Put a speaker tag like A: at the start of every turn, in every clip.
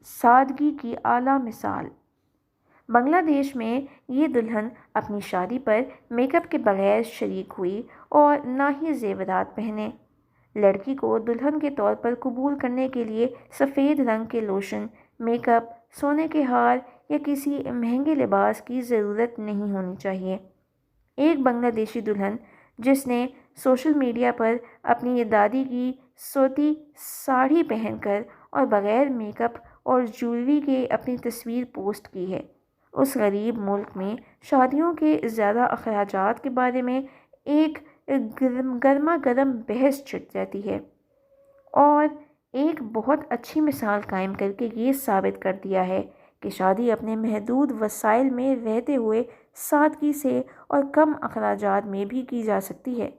A: سادگی کی اعلیٰ مثال۔ بنگلہ دیش میں یہ دلہن اپنی شادی پر میک اپ کے بغیر شریک ہوئی اور نہ ہی زیورات پہنے۔ لڑکی کو دلہن کے طور پر قبول کرنے کے لیے سفید رنگ کے لوشن، میک اپ، سونے کے ہار یا کسی مہنگے لباس کی ضرورت نہیں ہونی چاہیے۔ ایک بنگلہ دیشی دلہن جس نے سوشل میڈیا پر اپنی دادی کی صوتی ساڑھی پہن کر اور بغیر میک اپ اور جیولری کے اپنی تصویر پوسٹ کی ہے، اس غریب ملک میں شادیوں کے زیادہ اخراجات کے بارے میں ایک گرما گرم بحث چھڑ جاتی ہے، اور ایک بہت اچھی مثال قائم کر کے یہ ثابت کر دیا ہے کہ شادی اپنے محدود وسائل میں رہتے ہوئے سادگی سے اور کم اخراجات میں بھی کی جا سکتی ہے۔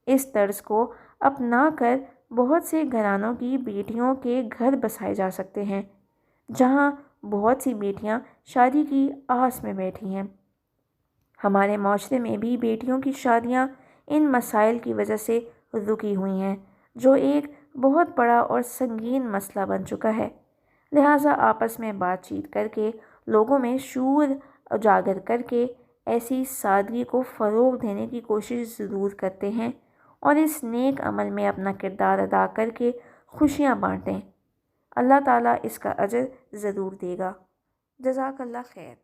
A: اس طرز کو اپنا کر بہت سے گھرانوں کی بیٹیوں کے گھر بسائے جا سکتے ہیں، جہاں بہت سی بیٹیاں شادی کی آس میں بیٹھی ہیں۔ ہمارے معاشرے میں بھی بیٹیوں کی شادیاں ان مسائل کی وجہ سے رکی ہوئی ہیں، جو ایک بہت بڑا اور سنگین مسئلہ بن چکا ہے۔ لہٰذا آپس میں بات چیت کر کے، لوگوں میں شعور اجاگر کر کے ایسی سادگی کو فروغ دینے کی کوشش ضرور کرتے ہیں، اور اس نیک عمل میں اپنا کردار ادا کر کے خوشیاں بانٹیں۔ اللہ تعالیٰ اس کا اجر ضرور دے گا۔ جزاک اللہ خیر۔